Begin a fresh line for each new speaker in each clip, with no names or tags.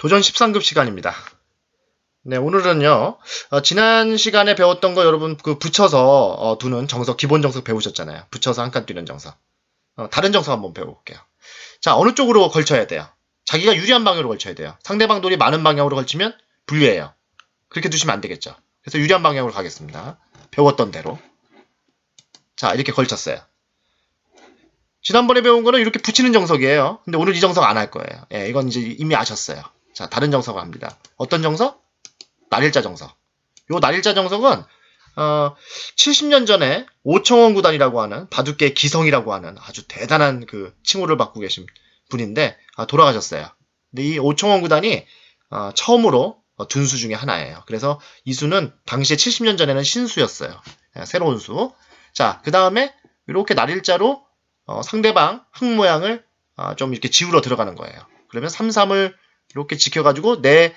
도전 13급 시간입니다. 네, 오늘은요, 지난 시간에 배웠던 거 여러분 붙여서 두는 정석, 기본 정석 배우셨잖아요. 붙여서 한 칸 뛰는 정석. 다른 정석 한번 배워볼게요. 자, 어느 쪽으로 걸쳐야 돼요? 자기가 유리한 방향으로 걸쳐야 돼요. 상대방 돌이 많은 방향으로 걸치면 불리해요. 그렇게 두시면 안 되겠죠. 그래서 유리한 방향으로 가겠습니다. 배웠던 대로. 자, 이렇게 걸쳤어요. 지난번에 배운 거는 이렇게 붙이는 정석이에요. 근데 오늘 이 정석 안 할 거예요. 예, 이건 이제 이미 아셨어요. 자, 다른 정석을 합니다. 어떤 정석? 날일자 정석. 요 날일자 정석은 70년 전에 오청원 구단이라고 하는 바둑계 기성이라고 하는 아주 대단한 그 칭호를 받고 계신 분인데 돌아가셨어요. 근데 이 오청원 구단이 처음으로 둔 수 중에 하나예요. 그래서 이 수는 당시에 70년 전에는 신수였어요. 새로운 수. 자, 그 다음에 이렇게 날일자로 상대방 항 모양을 좀 이렇게 지우러 들어가는 거예요. 그러면 3, 3을 이렇게 지켜가지고 내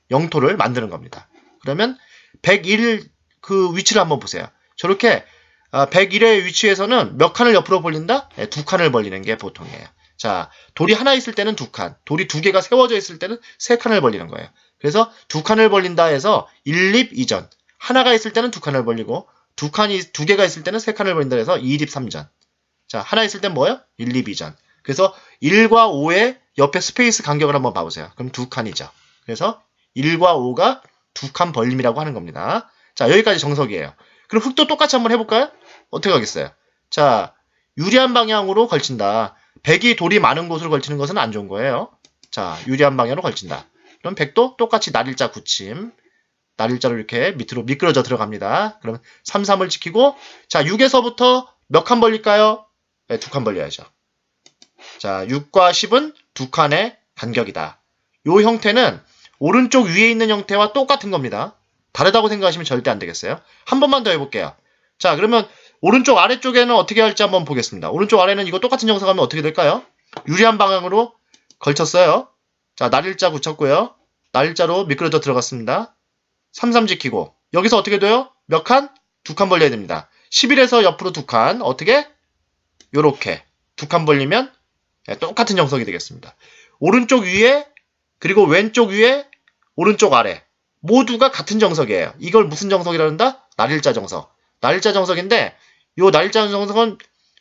영토를 만드는 겁니다. 그러면 101 그 위치를 한번 보세요. 저렇게 101의 위치에서는 몇 칸을 옆으로 벌린다? 네, 2칸을 벌리는 게 보통이에요. 자, 돌이 하나 있을 때는 2칸, 돌이 2개가 세워져 있을 때는 3칸을 벌리는 거예요. 그래서 2칸을 벌린다 해서 1립 2전. 하나가 있을 때는 2칸을 벌리고 2개가 있을 때는 3칸을 벌린다 해서 2립 3전. 자, 하나 있을 땐 뭐예요? 1립 2전. 그래서 1과 5의 옆에 스페이스 간격을 한번 봐보세요. 그럼 2칸이죠. 그래서 1과 5가 2칸 벌림이라고 하는 겁니다. 자, 여기까지 정석이에요. 그럼 흙도 똑같이 한번 해볼까요? 어떻게 하겠어요? 자, 유리한 방향으로 걸친다. 100이 돌이 많은 곳으로 걸치는 것은 안 좋은 거예요. 자, 유리한 방향으로 걸친다. 그럼 100도 똑같이 날일자 굳힘. 날일자로 이렇게 밑으로 미끄러져 들어갑니다. 그럼 3, 3을 지키고 자, 6에서부터 몇 칸 벌릴까요? 네, 2칸 벌려야죠. 자, 6과 10은 2칸의 간격이다. 요 형태는 오른쪽 위에 있는 형태와 똑같은 겁니다. 다르다고 생각하시면 절대 안 되겠어요. 한 번만 더 해볼게요. 자, 그러면 오른쪽 아래쪽에는 어떻게 할지 한번 보겠습니다. 오른쪽 아래는 이거 똑같은 정석하면 어떻게 될까요? 유리한 방향으로 걸쳤어요. 자, 날일자 붙였고요. 날일자로 미끄러져 들어갔습니다. 3, 3 지키고 여기서 어떻게 돼요? 몇 칸? 2칸 벌려야 됩니다. 11에서 옆으로 2칸. 어떻게? 요렇게 2칸 벌리면 똑같은 정석이 되겠습니다. 오른쪽 위에 그리고 왼쪽 위에 오른쪽 아래 모두가 같은 정석이에요. 이걸 무슨 정석이라 한다? 날일자 정석. 날일자 정석인데 이 날일자 정석은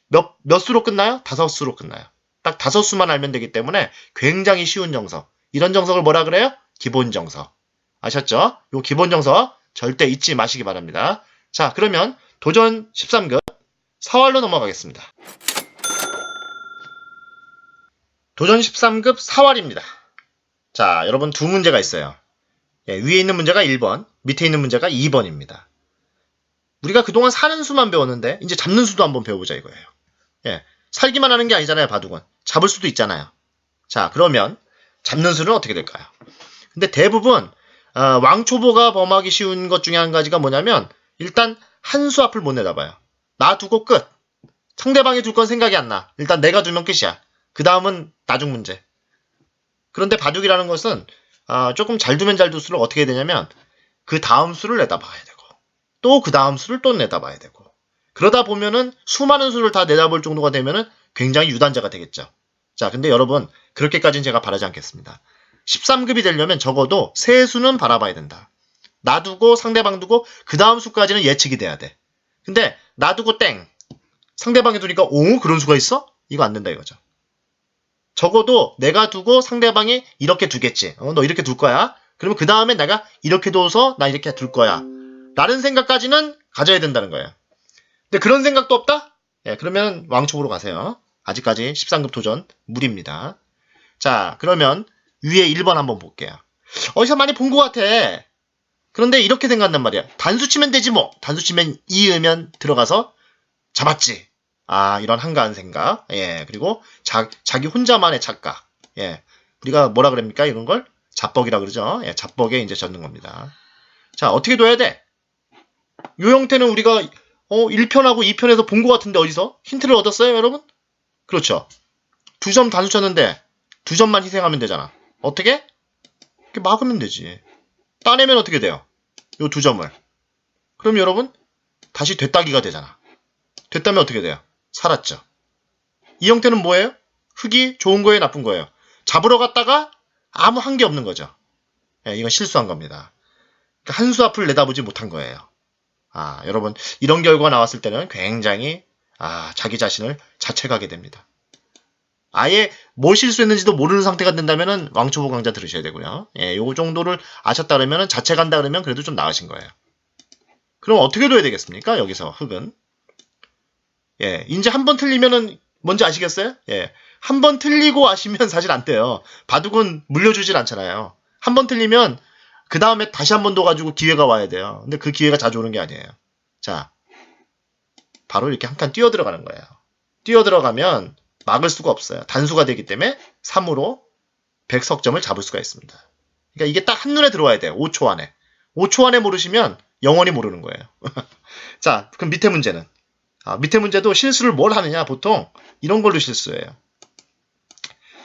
몇 수로 끝나요? 5수로 끝나요. 딱 5수만 알면 되기 때문에 굉장히 쉬운 정석. 이런 정석을 뭐라 그래요? 기본 정석. 아셨죠? 이 기본 정석 절대 잊지 마시기 바랍니다. 자, 그러면 도전 13급 사활로 넘어가겠습니다. 도전 13급 사활입니다. 자, 여러분 두 문제가 있어요. 위에 있는 문제가 1번, 밑에 있는 문제가 2번입니다. 우리가 그동안 사는 수만 배웠는데 이제 잡는 수도 한번 배워보자 이거예요. 살기만 하는 게 아니잖아요, 바둑은. 잡을 수도 있잖아요. 자, 그러면 잡는 수는 어떻게 될까요? 근데 대부분 왕초보가 범하기 쉬운 것 중에 한 가지가 뭐냐면 일단 한 수 앞을 못 내다봐요. 나 두고 끝. 상대방이 둘 건 생각이 안 나. 일단 내가 두면 끝이야. 그 다음은 나중 문제. 그런데 바둑이라는 것은 조금 잘 두면 잘 둘수록 어떻게 되냐면 그 다음 수를 내다봐야 되고 또 그 다음 수를 또 내다봐야 되고 그러다 보면은 수많은 수를 다 내다볼 정도가 되면은 굉장히 유단자가 되겠죠. 자, 근데 여러분 그렇게까지는 제가 바라지 않겠습니다. 13급이 되려면 적어도 세 수는 바라봐야 된다. 나 두고 상대방 두고 그 다음 수까지는 예측이 돼야 돼. 근데 나 두고 땡 상대방이 두니까 오 그런 수가 있어? 이거 안 된다 이거죠. 적어도 내가 두고 상대방이 이렇게 두겠지. 너 이렇게 둘 거야. 그러면 그 다음에 내가 이렇게 둬서 나 이렇게 둘 거야. 라는 생각까지는 가져야 된다는 거예요. 근데 그런 생각도 없다? 그러면 왕초보로 가세요. 아직까지 13급 도전 무리입니다. 자, 그러면 위에 1번 한번 볼게요. 어디서 많이 본 것 같아. 그런데 이렇게 생각한단 말이야. 단수 치면 되지 뭐. 단수 치면 이으면 들어가서 잡았지. 이런 한가한 생각. 그리고 자기 혼자만의 착각. 우리가 뭐라 그럽니까? 이런 걸 잡벅이라 그러죠. 잡벅에 이제 젖는 겁니다. 자, 어떻게 둬야 돼? 이 형태는 우리가 1편하고 2편에서 본 것 같은데 어디서? 힌트를 얻었어요, 여러분? 그렇죠. 2점 단수 쳤는데 2점만 희생하면 되잖아. 어떻게? 이렇게 막으면 되지. 따내면 어떻게 돼요? 이 2점을. 그럼 여러분 다시 되따기가 되잖아. 됐다면 어떻게 돼요? 살았죠. 이 형태는 뭐예요? 흙이 좋은 거예요, 나쁜 거예요? 잡으러 갔다가 아무 한 게 없는 거죠. 예, 이건 실수한 겁니다. 그러니까 한 수 앞을 내다보지 못한 거예요. 여러분 이런 결과가 나왔을 때는 굉장히 자기 자신을 자책하게 됩니다. 아예 뭘 실수했는지도 모르는 상태가 된다면은 왕초보 강좌 들으셔야 되고요. 예, 요 정도를 아셨다 그러면은 자책한다 그러면 그래도 좀 나으신 거예요. 그럼 어떻게 둬야 되겠습니까? 여기서 흙은. 예, 이제 한 번 틀리면은 뭔지 아시겠어요? 예, 한 번 틀리고 아시면 사실 안 돼요. 바둑은 물려주질 않잖아요. 한 번 틀리면 그 다음에 다시 한 번 더 가지고 기회가 와야 돼요. 근데 그 기회가 자주 오는 게 아니에요. 자, 바로 이렇게 한 칸 뛰어 들어가는 거예요. 뛰어 들어가면 막을 수가 없어요. 단수가 되기 때문에 3으로 100석점을 잡을 수가 있습니다. 그러니까 이게 딱 한눈에 들어와야 돼요. 5초 안에. 5초 안에 모르시면 영원히 모르는 거예요. 자, 그럼 밑에 문제는? 밑에 문제도 실수를 뭘 하느냐? 보통 이런 걸로 실수해요.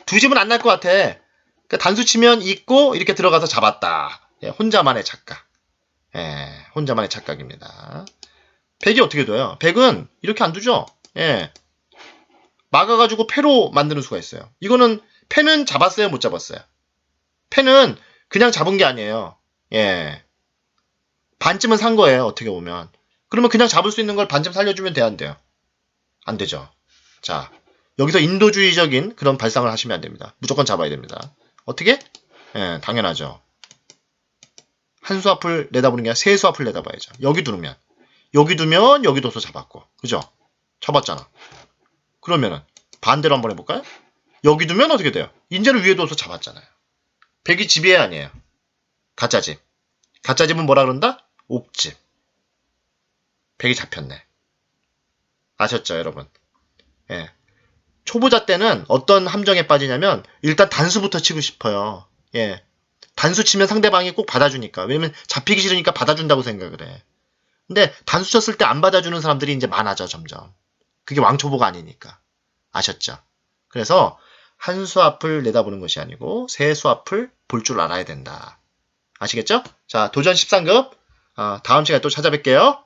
두 집은 안 날 것 같아. 그러니까 단수 치면 있고 이렇게 들어가서 잡았다. 예, 혼자만의 착각. 예, 혼자만의 착각입니다. 백이 어떻게 둬요? 백은 이렇게 안 두죠? 예. 막아가지고 패로 만드는 수가 있어요. 이거는 패는 잡았어요? 못 잡았어요? 패는 그냥 잡은 게 아니에요. 예. 반쯤은 산 거예요. 어떻게 보면. 그러면 그냥 잡을 수 있는 걸 반쯤 살려주면 돼, 안 돼요? 안 되죠. 자, 여기서 인도주의적인 그런 발상을 하시면 안 됩니다. 무조건 잡아야 됩니다. 어떻게? 예, 당연하죠. 한 수 앞을 내다보는 게 아니라 세 수 앞을 내다봐야죠. 여기 두면 여기 둬서 잡았고. 그죠? 잡았잖아. 그러면은 반대로 한번 해볼까요? 여기 두면 어떻게 돼요? 인제를 위에 둬서 잡았잖아요. 백이 집이에요, 아니에요? 가짜집. 가짜집은 뭐라 그런다? 옥집. 백이 잡혔네. 아셨죠, 여러분? 예. 초보자 때는 어떤 함정에 빠지냐면 일단 단수부터 치고 싶어요. 예. 단수 치면 상대방이 꼭 받아주니까. 왜냐면 잡히기 싫으니까 받아준다고 생각을 해. 근데 단수 쳤을 때 안 받아주는 사람들이 이제 많아져, 점점. 그게 왕초보가 아니니까. 아셨죠? 그래서 한 수 앞을 내다보는 것이 아니고 세 수 앞을 볼 줄 알아야 된다. 아시겠죠? 자, 도전 13급. 다음 시간에 또 찾아뵐게요.